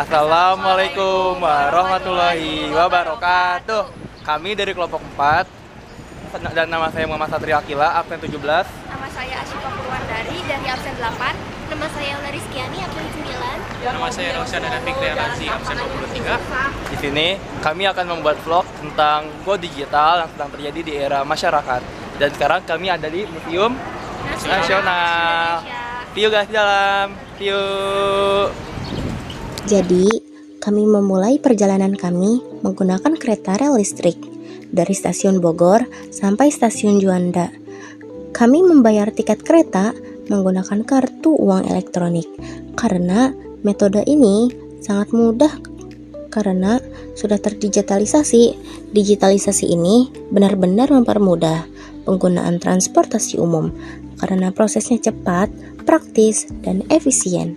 Assalamualaikum warahmatullahi wabarakatuh. Kami dari kelompok 4 dan nama saya Muhammad Satria Akila, absen 17. Nama saya Asyifa Purwandari dari absen 8. Nama saya Ula Rizkyani, absen 9. Nama saya Rosyana Fikri Razi, absen 23. Di sini kami akan membuat vlog tentang go digital yang sedang terjadi di era masyarakat. Dan sekarang kami ada di Museum Nasional. See you guys di dalam. See you. Jadi, kami memulai perjalanan kami menggunakan kereta rel listrik dari stasiun Bogor sampai stasiun Juanda. Kami membayar tiket kereta menggunakan kartu uang elektronik karena metode ini sangat mudah karena sudah terdigitalisasi. Digitalisasi ini benar-benar mempermudah penggunaan transportasi umum karena prosesnya cepat, praktis, dan efisien.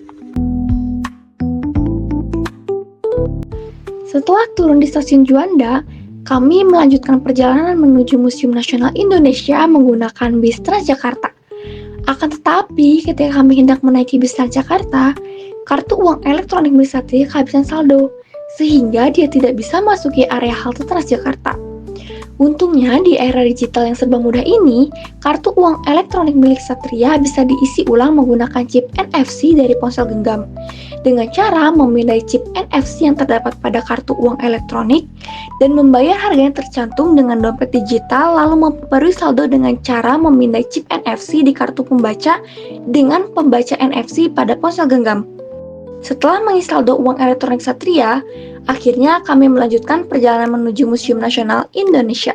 Setelah turun di stasiun Juanda, kami melanjutkan perjalanan menuju Museum Nasional Indonesia menggunakan bis Transjakarta. Akan tetapi, ketika kami hendak menaiki bis Transjakarta, kartu uang elektronik milik Satria kehabisan saldo, sehingga dia tidak bisa masuki area halte Transjakarta. Untungnya, di era digital yang serba mudah ini, kartu uang elektronik milik Satria bisa diisi ulang menggunakan chip NFC dari ponsel genggam. Dengan cara memindai chip NFC yang terdapat pada kartu uang elektronik dan membayar harga yang tercantum dengan dompet digital, lalu memperbarui saldo dengan cara memindai chip NFC di kartu pembaca dengan pembaca NFC pada ponsel genggam. Setelah mengisi saldo uang elektronik Satria, akhirnya kami melanjutkan perjalanan menuju Museum Nasional Indonesia.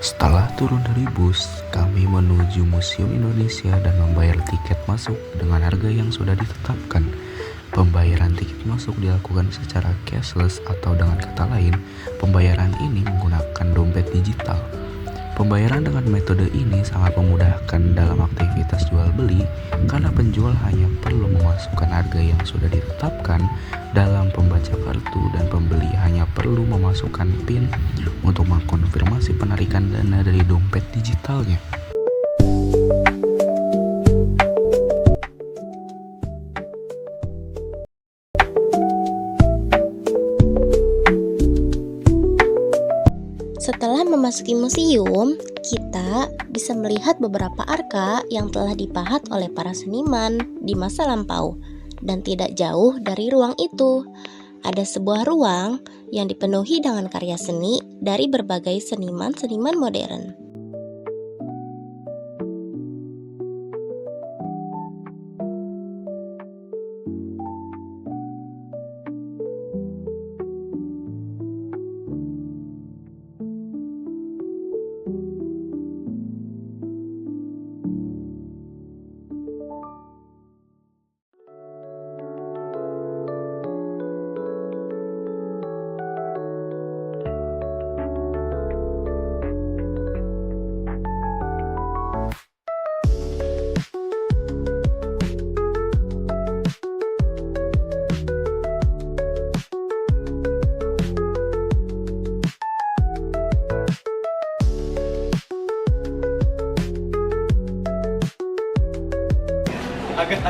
Setelah turun dari bus, kami menuju Museum Indonesia dan membayar tiket masuk dengan harga yang sudah ditetapkan. Pembayaran tiket masuk dilakukan secara cashless atau dengan kata lain, pembayaran ini menggunakan dompet digital. Pembayaran dengan metode ini sangat memudahkan dalam aktivitas jual beli karena penjual hanya perlu memasukkan harga yang sudah ditetapkan dalam pembaca kartu dan pembeli hanya perlu memasukkan PIN untuk mengkonfirmasi penarikan dana dari dompet digitalnya. Setelah memasuki museum, kita bisa melihat beberapa arka yang telah dipahat oleh para seniman di masa lampau. Dan tidak jauh dari ruang itu, ada sebuah ruang yang dipenuhi dengan karya seni dari berbagai seniman-seniman modern.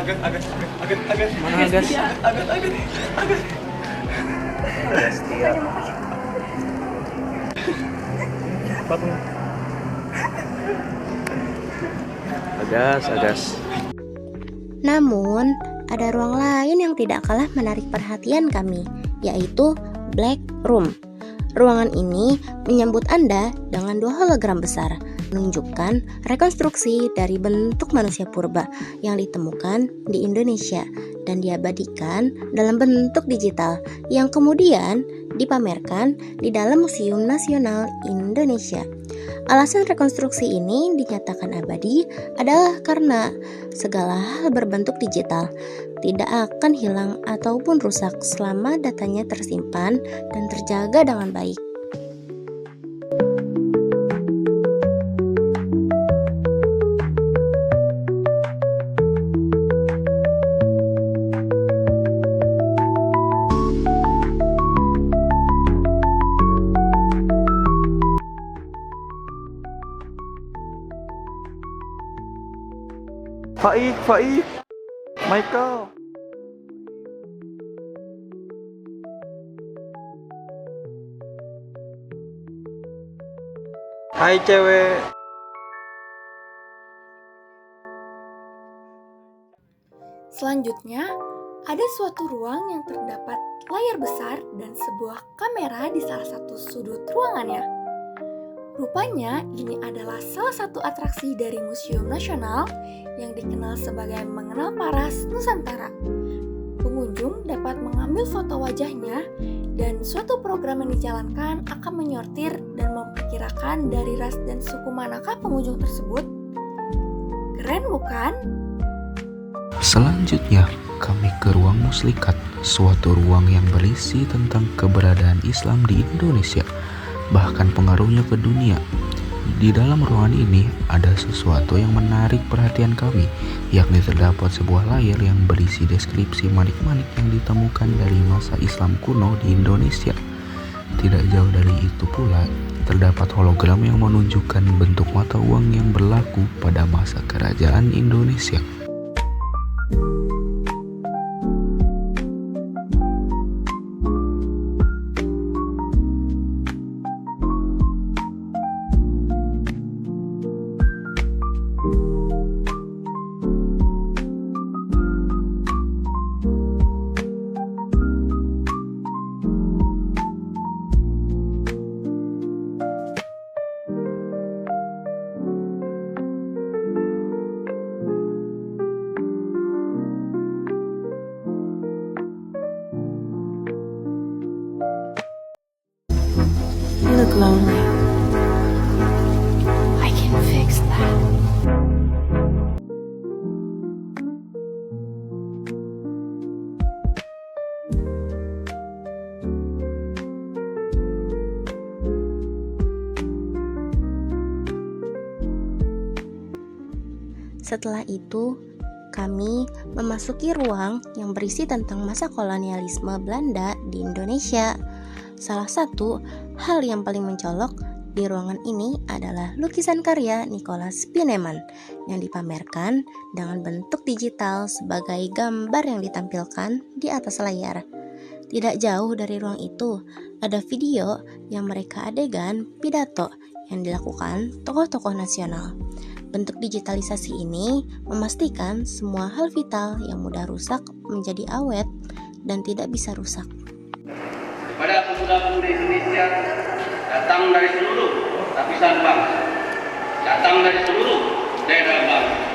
Agas. Mana Agas? Agas. Setia. Agas. Namun, ada ruang lain yang tidak kalah menarik perhatian kami, yaitu Black Room. Ruangan ini menyambut Anda dengan 2 hologram besar, menunjukkan rekonstruksi dari bentuk manusia purba yang ditemukan di Indonesia dan diabadikan dalam bentuk digital yang kemudian dipamerkan di dalam Museum Nasional Indonesia. Alasan rekonstruksi ini dinyatakan abadi adalah karena segala hal berbentuk digital tidak akan hilang ataupun rusak selama datanya tersimpan dan terjaga dengan baik. Faik, Michael. Hai cewek. Selanjutnya, ada suatu ruang yang terdapat layar besar dan sebuah kamera di salah satu sudut ruangannya. Rupanya, ini adalah salah satu atraksi dari Museum Nasional yang dikenal sebagai Mengenal Paras Nusantara. Pengunjung dapat mengambil foto wajahnya dan suatu program yang dijalankan akan menyortir dan memperkirakan dari ras dan suku manakah pengunjung tersebut. Keren bukan? Selanjutnya, kami ke ruang Muslikat, suatu ruang yang berisi tentang keberadaan Islam di Indonesia, bahkan pengaruhnya ke dunia. Di dalam ruangan ini ada sesuatu yang menarik perhatian kami, yakni terdapat sebuah layar yang berisi deskripsi manik-manik yang ditemukan dari masa Islam kuno di Indonesia. Tidak jauh dari itu pula, terdapat hologram yang menunjukkan bentuk mata uang yang berlaku pada masa kerajaan Indonesia. You look lonely. I can fix that. Setelah itu, kami memasuki ruang yang berisi tentang masa kolonialisme Belanda di Indonesia. Salah satu hal yang paling mencolok di ruangan ini adalah lukisan karya Nicholas Pieneman yang dipamerkan dengan bentuk digital sebagai gambar yang ditampilkan di atas layar. Tidak jauh dari ruang itu, ada video yang mereka adegan pidato yang dilakukan tokoh-tokoh nasional. Bentuk digitalisasi ini memastikan semua hal vital yang mudah rusak menjadi awet dan tidak bisa rusak. Kepada pemuda-pemudi Indonesia datang dari seluruh lapisan bangsa, datang dari seluruh daerah bangsa,